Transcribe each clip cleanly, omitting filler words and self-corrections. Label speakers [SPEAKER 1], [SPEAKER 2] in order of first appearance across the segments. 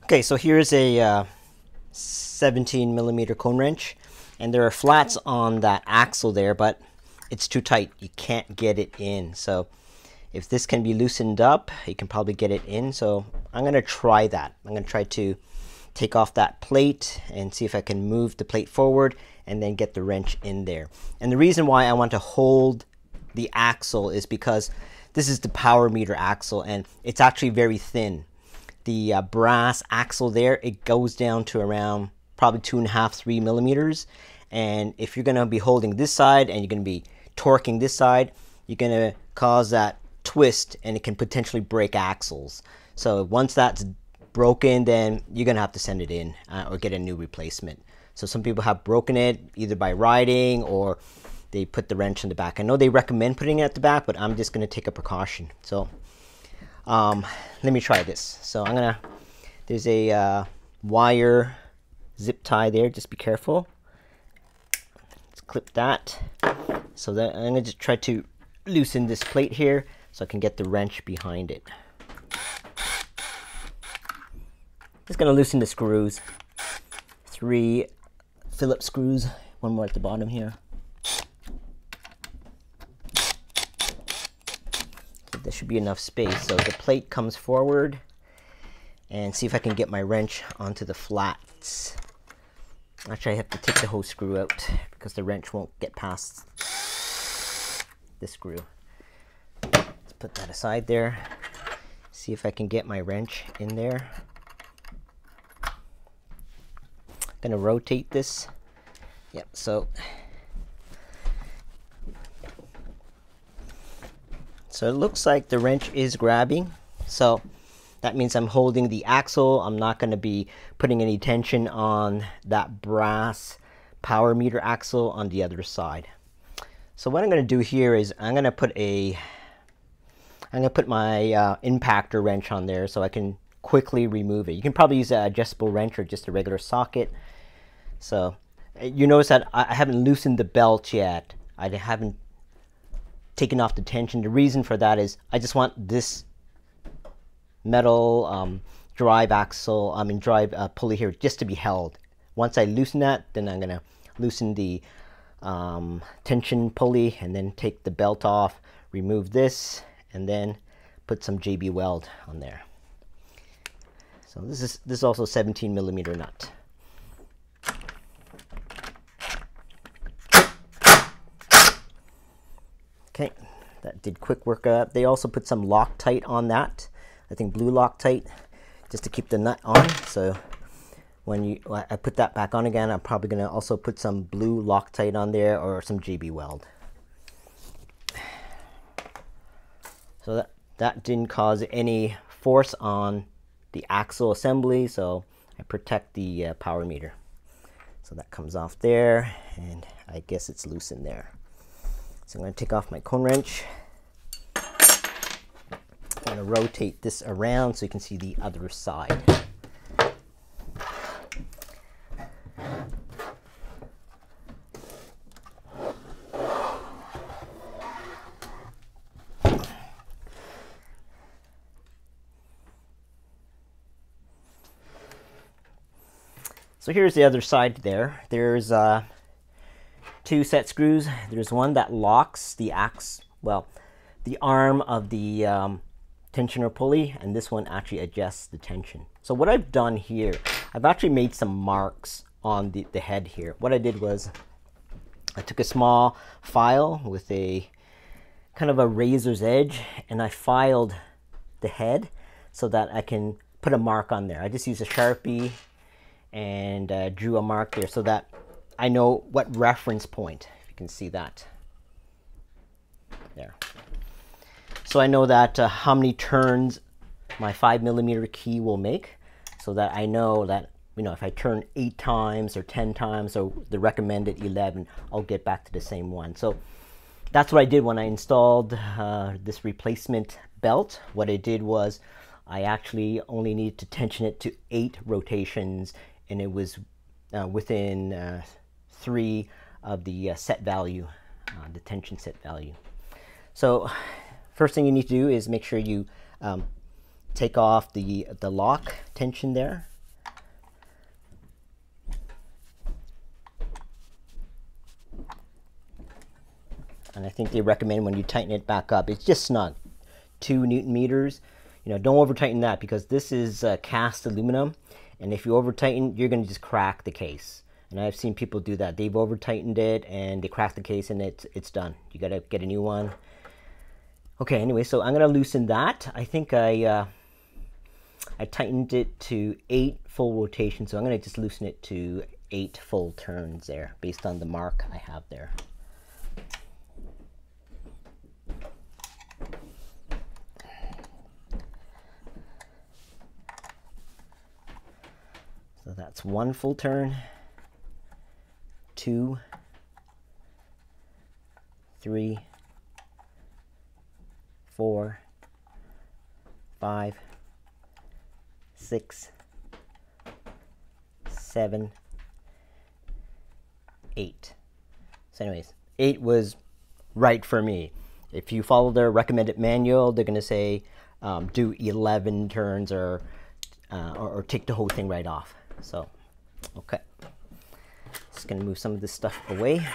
[SPEAKER 1] Okay, so here's a 17 millimeter cone wrench, and there are flats on that axle there, but it's too tight. You can't get it in. So if this can be loosened up, you can probably get it in. So I'm going to try that. I'm going to try to take off that plate and see if I can move the plate forward and then get the wrench in there. And the reason why I want to hold the axle is because this is the power meter axle, and it's actually very thin. The brass axle there, it goes down to around probably 2.5, 3 millimeters. And if you're going to be holding this side and you're going to be torquing this side, you're going to cause that twist, and it can potentially break axles. So once that's broken, then you're going to have to send it in or get a new replacement. So some people have broken it either by riding or they put the wrench in the back. I know they recommend putting it at the back, but I'm just going to take a precaution. So let me try this. So I'm gonna, there's a wire zip tie there, just be careful. Let's clip that. So that I'm gonna just try to loosen this plate here so I can get the wrench behind it. Just gonna loosen the screws. 3 Phillips screws, one more at the bottom here. There should be enough space. So the plate comes forward, and see if I can get my wrench onto the flats. Actually, I have to take the whole screw out because the wrench won't get past the screw. Let's put that aside there. See if I can get my wrench in there. I'm gonna rotate this. Yep, so it looks like the wrench is grabbing. So that means I'm holding the axle. I'm not going to be putting any tension on that brass power meter axle on the other side. So what I'm going to do here is I'm going to put my impactor wrench on there so I can quickly remove it. You can probably use an adjustable wrench or just a regular socket. So you notice that I haven't loosened the belt yet. I haven't taken off the tension. The reason for that is I just want this metal drive pulley here just to be held. Once I loosen that, then I'm gonna loosen the tension pulley and then take the belt off, remove this, and then put some JB weld on there. So this is also 17 millimeter nut. Okay, that did quick work up. They also put some Loctite on that. I think blue Loctite, just to keep the nut on. So when I put that back on again, I'm probably going to also put some blue Loctite on there or some JB weld. So that didn't cause any force on the axle assembly, so I protect the power meter. So that comes off there, and I guess it's loose in there. So I'm going to take off my cone wrench. I'm going to rotate this around so you can see the other side. So here's the other side there. There's 2 set screws. There's one that locks the the arm of the tensioner pulley, and this one actually adjusts the tension. So what I've done here, I've actually made some marks on the head here. What I did was I took a small file with a kind of a razor's edge, and I filed the head so that I can put a mark on there. I just used a Sharpie and drew a mark there so that I know what reference point, if you can see that there. So I know that how many turns my 5 millimeter key will make, so that I know that, you know, if I turn 8 times or 10 times or the recommended 11, I'll get back to the same one. So that's what I did when I installed this replacement belt. What I did was I actually only needed to tension it to 8 rotations, and it was within 3 of the set value, the tension set value. So first thing you need to do is make sure you take off the lock tension there. and I think they recommend when you tighten it back up, it's just snug, 2 Newton meters. You know, don't over tighten that, because this is cast aluminum, and if you over tighten, you're going to just crack the case. And I've seen people do that. They've over tightened it and they crack the case and it's done. You got to get a new one. Okay, anyway, so I'm going to loosen that. I think I tightened it to 8 full rotations, so I'm going to just loosen it to 8 full turns there, based on the mark I have there. So that's 1 full turn, 2, 3, 4, 5, 6, 7, 8. So anyways, 8 was right for me. If you follow their recommended manual, they're going to say do 11 turns or take the whole thing right off. So, okay. Just going to move some of this stuff away.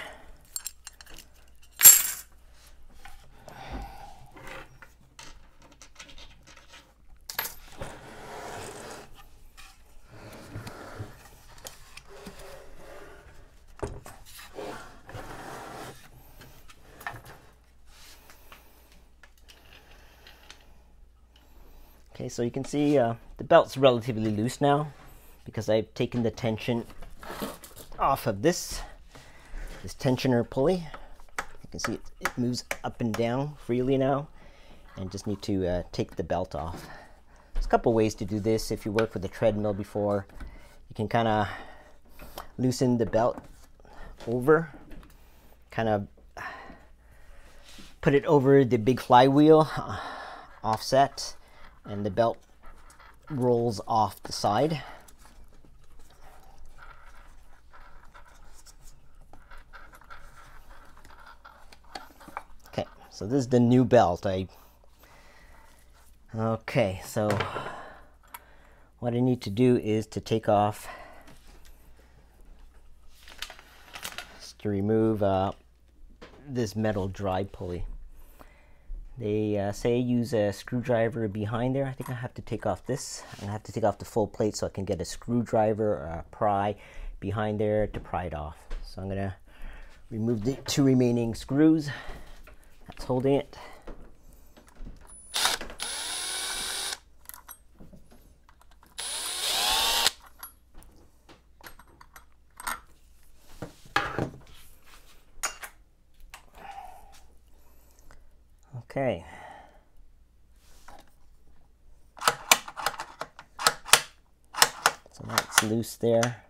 [SPEAKER 1] Okay, so you can see the belt's relatively loose now, because I've taken the tension off of this tensioner pulley. You can see it moves up and down freely now, and just need to take the belt off. There's a couple ways to do this. If you work with a treadmill before, you can kind of loosen the belt over, kind of put it over the big flywheel offset, and the belt rolls off the side. Okay, so this is the new belt. Okay, so what I need to do is to take off, just to remove this metal drive pulley. They say use a screwdriver behind there. I think I have to take off this. I'm gonna have to take off the full plate so I can get a screwdriver or a pry behind there to pry it off. So I'm gonna remove the 2 remaining screws that's holding it. Okay. So that's loose there.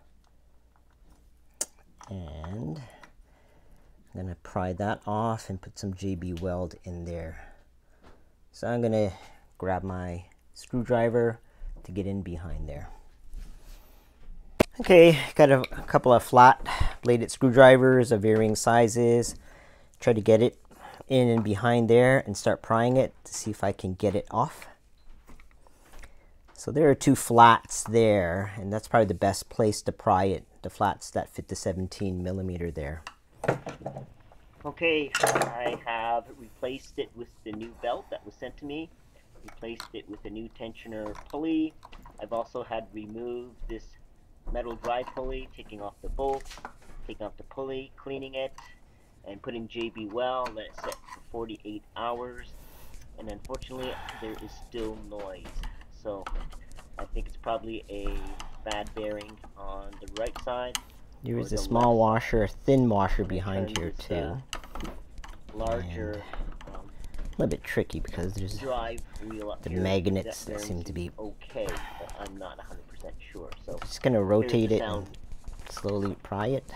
[SPEAKER 1] And I'm going to pry that off and put some JB weld in there. So I'm going to grab my screwdriver to get in behind there. Okay, got a couple of flat bladed screwdrivers of varying sizes. Try to get it in and behind there and start prying it to see if I can get it off. So there are 2 flats there, and that's probably the best place to pry it, the flats that fit the 17 millimeter there. Okay, I have replaced it with the new belt that was sent to me, replaced it with a new tensioner pulley. I've also had removed this metal drive pulley, taking off the bolts, taking off the pulley, cleaning it, and putting JB weld, let it set for 48 hours, and unfortunately there is still noise. So I think it's probably a bad bearing on the right side. There is a small washer, a thin washer behind here too. Larger, a little bit tricky because there's drive wheel up the magnets that seem to be okay, but I'm not 100% sure. So just gonna rotate it and slowly pry it.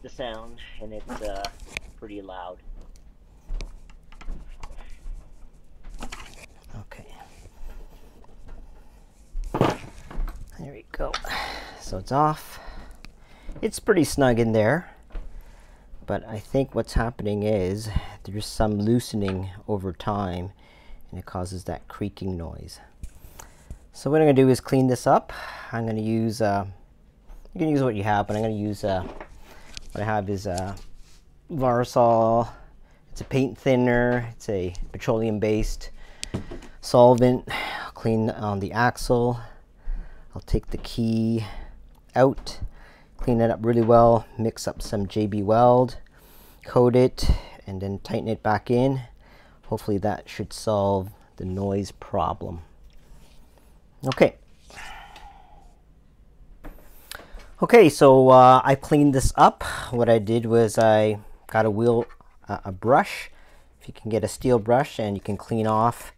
[SPEAKER 1] the sound, and it's pretty loud. Okay. There we go. So it's off. It's pretty snug in there, but I think what's happening is there's some loosening over time, and it causes that creaking noise. So what I'm going to do is clean this up. I'm going to use, you can use what you have, but I'm going to use, what I have is Varsol. It's a paint thinner. It's a petroleum-based solvent. I'll clean on the axle. I'll take the key out, clean it up really well, mix up some JB Weld, coat it, and then tighten it back in. Hopefully that should solve the noise problem. Okay. Okay, so I cleaned this up. What I did was I got a brush. If you can get a steel brush, and you can clean off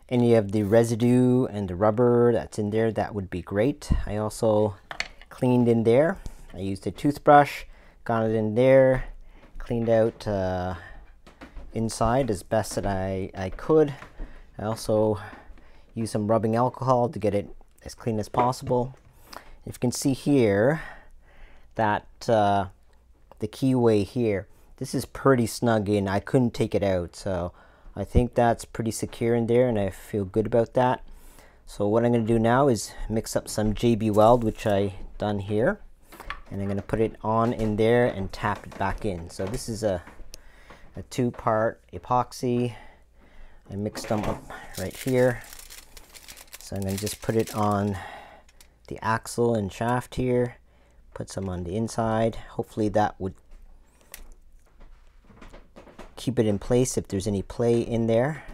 [SPEAKER 1] any of the residue and the rubber that's in there, that would be great. I also cleaned in there. I used a toothbrush, got it in there, cleaned out inside as best that I could. I also used some rubbing alcohol to get it as clean as possible. If you can see here that the keyway here, this is pretty snug in. I couldn't take it out, so I think that's pretty secure in there, and I feel good about that. So what I'm going to do now is mix up some JB Weld, which I done here, and I'm going to put it on in there and tap it back in. So this is a two-part epoxy. I mixed them up right here. So I'm going to just put it on the axle and shaft here, put some on the inside. Hopefully that would keep it in place if there's any play in there,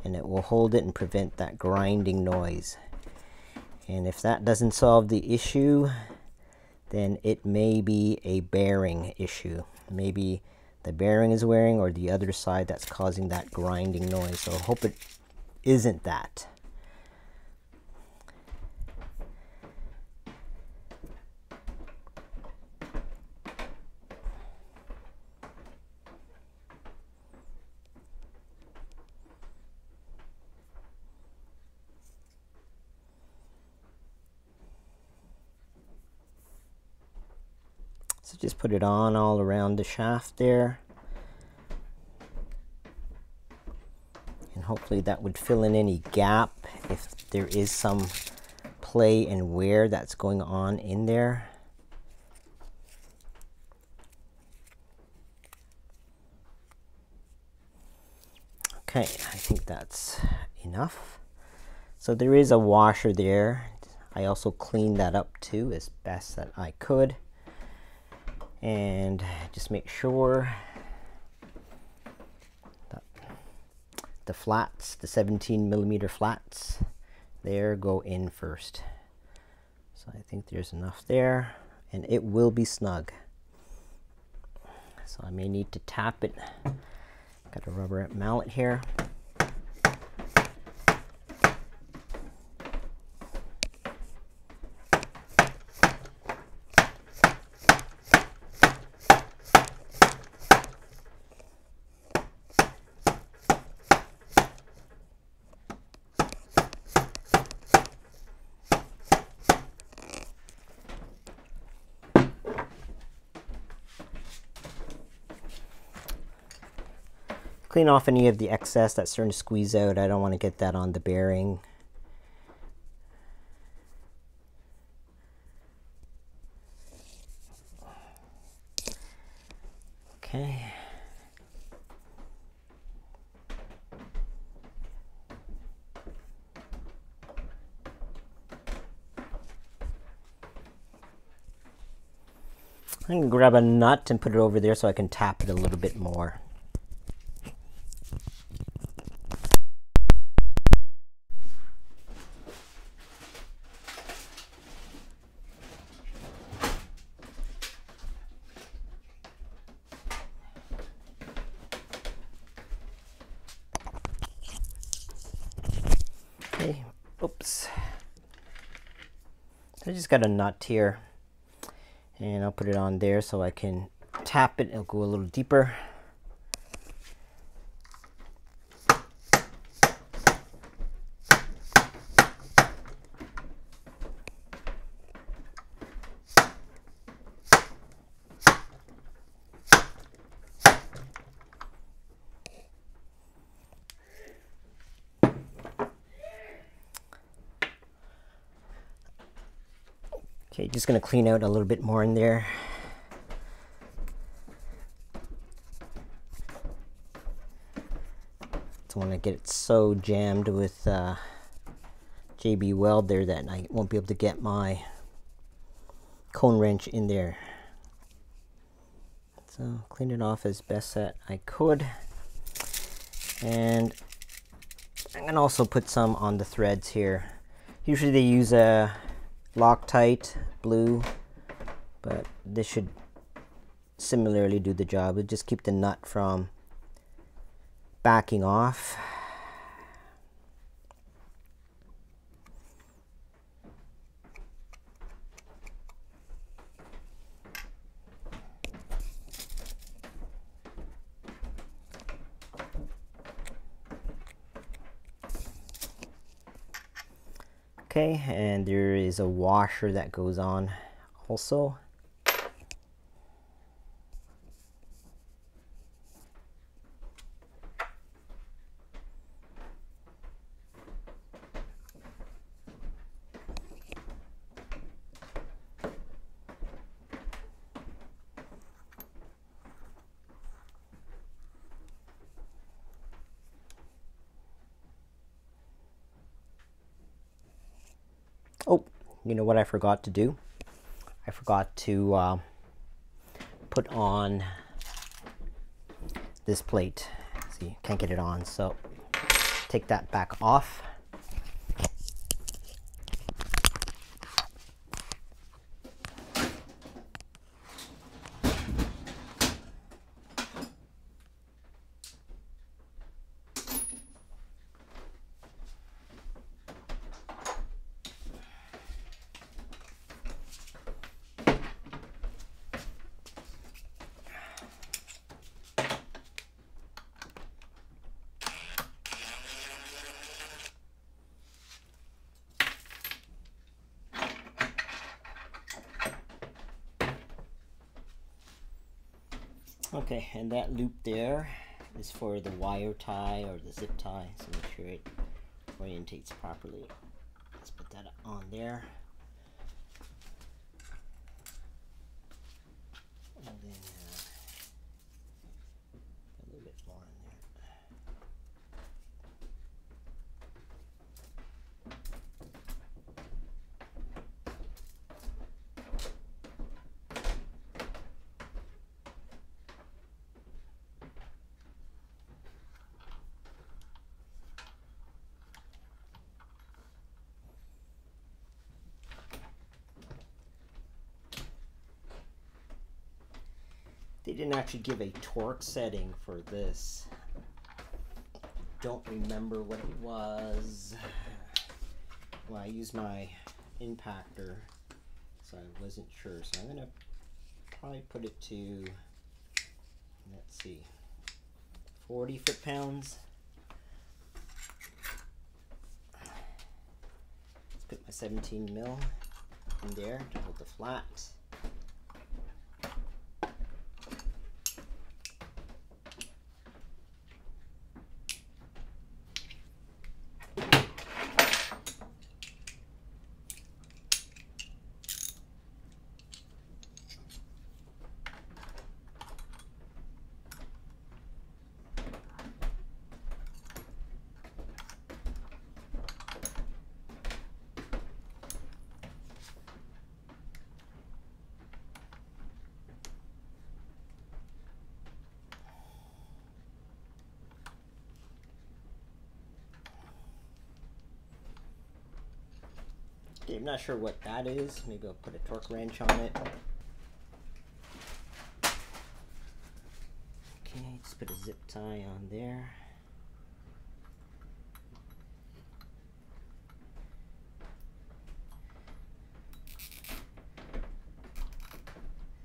[SPEAKER 1] and it will hold it and prevent that grinding noise. And if that doesn't solve the issue, then it may be a bearing issue. Maybe the bearing is wearing, or the other side that's causing that grinding noise. So I hope it isn't that. So just put it on all around the shaft there. And hopefully that would fill in any gap if there is some play and wear that's going on in there. Okay, I think that's enough. So there is a washer there. I also cleaned that up too as best that I could. And just make sure that the flats, the 17mm flats there, go in first. So I think there's enough there, and it will be snug. So I may need to tap it. Got a rubber mallet here. Clean off any of the excess that's starting to squeeze out. I don't want to get that on the bearing. Okay. I'm going to grab a nut and put it over there so I can tap it a little bit more. Okay, oops. I just got a nut here, and I'll put it on there so I can tap it, it'll go a little deeper. Okay, just going to clean out a little bit more in there. Don't want to get it so jammed with JB Weld there that I won't be able to get my cone wrench in there. So clean it off as best that I could. And I'm going to also put some on the threads here. Usually they use a Loctite blue, but this should similarly do the job. It'll just keep the nut from backing off. Okay, and there is a washer that goes on also. Oh, you know what I forgot to do? I forgot to put on this plate. See, can't get it on, so take that back off. Okay, and that loop there is for the wire tie or the zip tie, so make sure it orientates properly. Let's put that on there. And then a little bit more in there. They didn't actually give a torque setting for this. Don't remember what it was. Well, I used my impactor, so I wasn't sure. So I'm gonna probably put it to, let's see, 40 foot-pounds. Let's put my 17 mil in there to hold the flat. Okay, I'm not sure what that is. Maybe I'll put a torque wrench on it. Okay, just put a zip tie on there.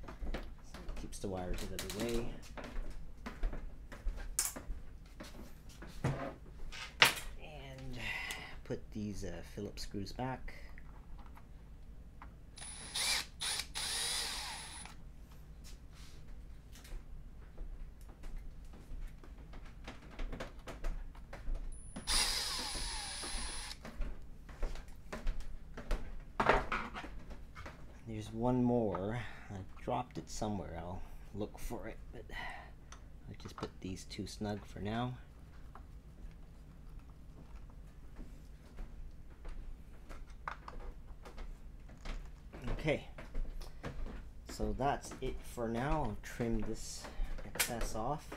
[SPEAKER 1] So it keeps the wires out of the way. And put these Phillips screws back. There's one more. I dropped it somewhere. I'll look for it, but I'll just put these two snug for now. Okay, so that's it for now. I'll trim this excess off.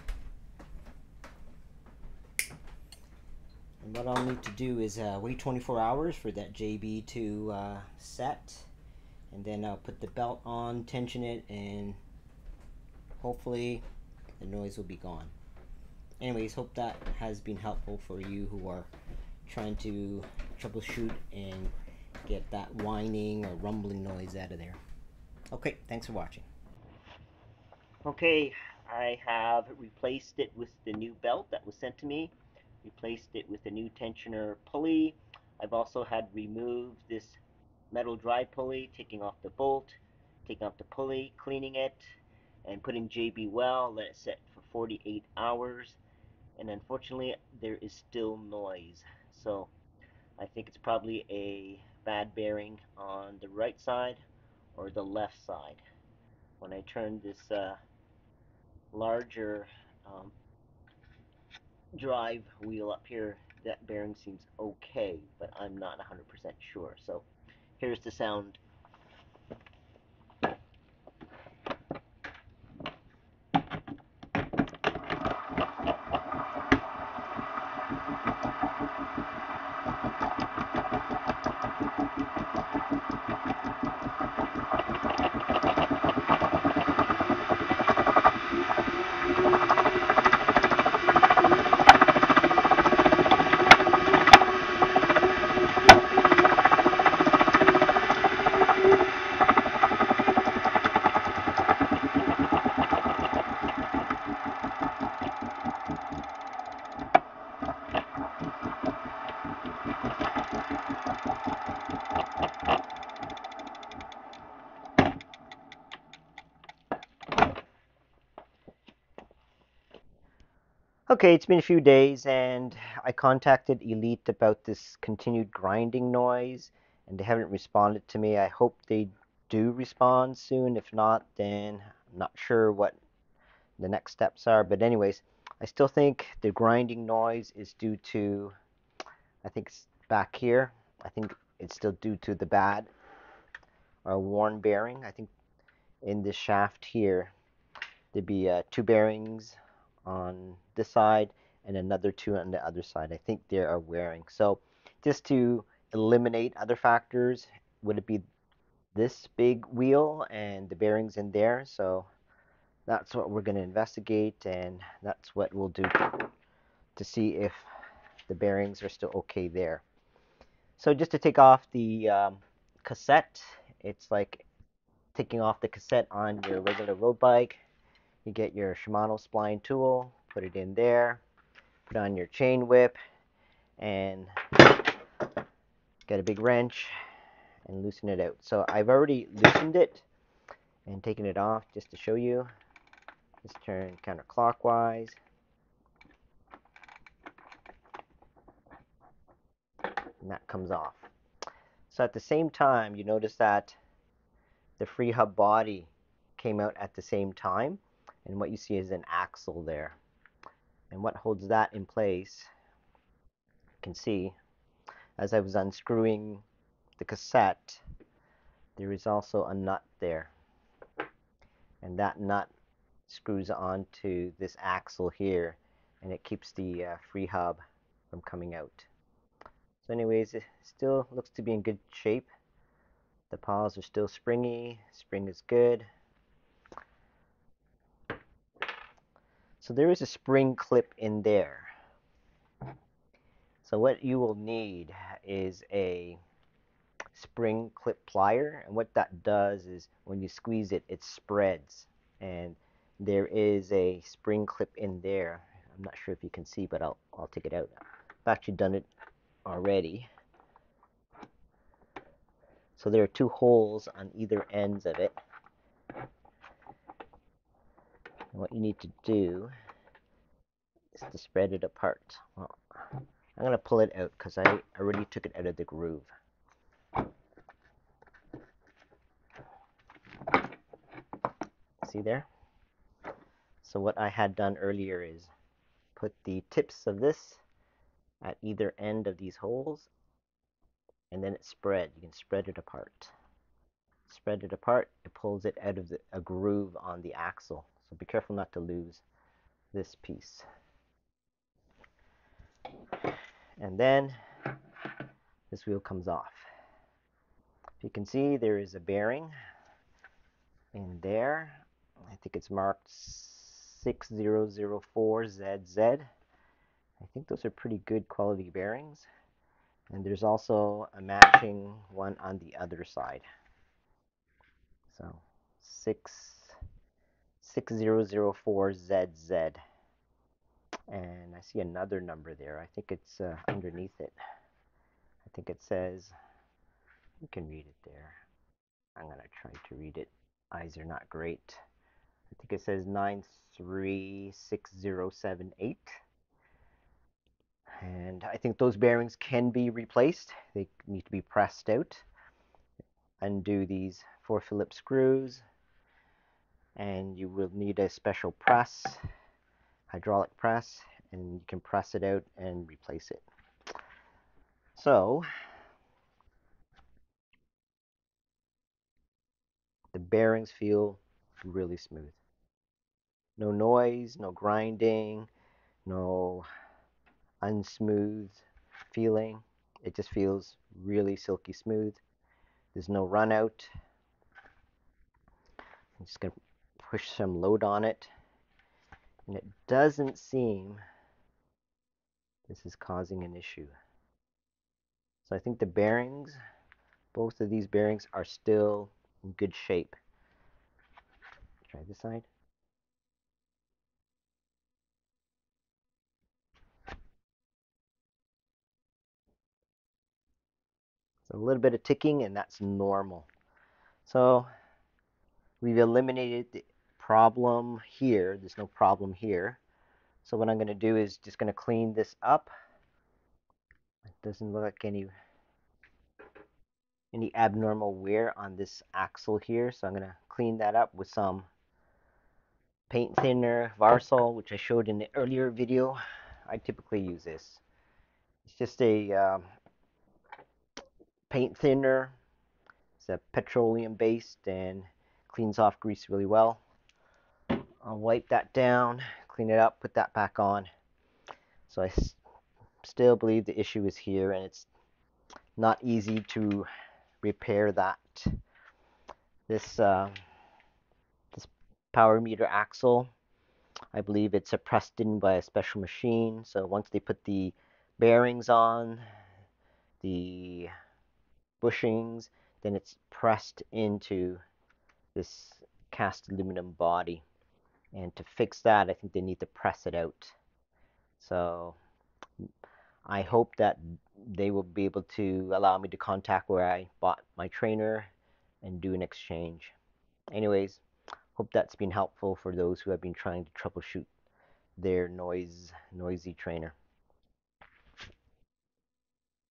[SPEAKER 1] And what I'll need to do is wait 24 hours for that JB to set. And then I'll put the belt on, tension it, and hopefully the noise will be gone. Anyways, hope that has been helpful for you who are trying to troubleshoot and get that whining or rumbling noise out of there. Okay, thanks for watching. Okay, I have replaced it with the new belt that was sent to me. Replaced it with a new tensioner pulley. I've also had removed this metal drive pulley, taking off the bolt, taking off the pulley, cleaning it, and putting JB well, let it set for 48 hours. And unfortunately, there is still noise. So I think it's probably a bad bearing on the right side or the left side. When I turn this larger drive wheel up here, that bearing seems okay, but I'm not 100% sure. So here's the sound. Okay, it's been a few days and I contacted Elite about this continued grinding noise and they haven't responded to me. I hope they do respond soon. If not, then I'm not sure what the next steps are. But anyways, I still think the grinding noise is due to, I think it's back here. I think it's still due to the bad or worn bearing. I think in this shaft here, there'd be two bearings on this side and another two on the other side. I think they are wearing. So just to eliminate other factors, would it be this big wheel and the bearings in there? So that's what we're going to investigate, and that's what we'll do to see if the bearings are still okay there. So just to take off the cassette, it's like taking off the cassette on your regular road bike. You get your Shimano spline tool, put it in there, put on your chain whip, and get a big wrench and loosen it out. So I've already loosened it and taken it off just to show you. Just turn counterclockwise. And that comes off. So at the same time, you notice that the free hub body came out at the same time, and what you see is an axle there. And what holds that in place, you can see, as I was unscrewing the cassette, there is also a nut there. And that nut screws onto this axle here, and it keeps the free hub from coming out. So anyways, it still looks to be in good shape. The paws are still springy. Spring is good. So there is a spring clip in there. So what you will need is a spring clip plier, and what that does is when you squeeze it, it spreads, and there is a spring clip in there. I'm not sure if you can see, but I'll take it out. I've actually done it already. So there are two holes on either ends of it. And what you need to do is to spread it apart. Well, I'm going to pull it out because I already took it out of the groove. See there? So what I had done earlier is put the tips of this at either end of these holes, and then it's spread. You can spread it apart. Spread it apart, it pulls it out of a groove on the axle. So be careful not to lose this piece. And then this wheel comes off. If you can see, there is a bearing in there. I think it's marked 6004ZZ. I think those are pretty good quality bearings. And there's also a matching one on the other side. So 6004ZZ. And I see another number there. I think it's underneath it. I think it says, you can read it there. I'm going to try to read it. Eyes are not great. I think it says 936078. And I think those bearings can be replaced. They need to be pressed out. Undo these 4 Phillips screws. And you will need a special press, hydraulic press, and you can press it out and replace it. So the bearings feel really smooth. No noise, no grinding, no unsmooth feeling. It just feels really silky smooth. There's no run out. I'm just going to push some load on it. And it doesn't seem this is causing an issue. So I think the bearings, both of these bearings are still in good shape. Try this side. So a little bit of ticking, and that's normal. So we've eliminated the problem here. There's no problem here. So what I'm going to do is just going to clean this up. It doesn't look like any abnormal wear on this axle here. So I'm going to clean that up with some paint thinner, Varsol, which I showed in the earlier video. I typically use this. It's just a paint thinner. It's a petroleum based and cleans off grease really well. I'll wipe that down, clean it up, put that back on. So I still believe the issue is here, and it's not easy to repair that. This power meter axle, I believe it's pressed in by a special machine. So once they put the bearings on, the bushings, then it's pressed into this cast aluminum body. And to fix that, I think they need to press it out. So I hope that they will be able to allow me to contact where I bought my trainer and do an exchange. Anyways, hope that's been helpful for those who have been trying to troubleshoot their noisy trainer.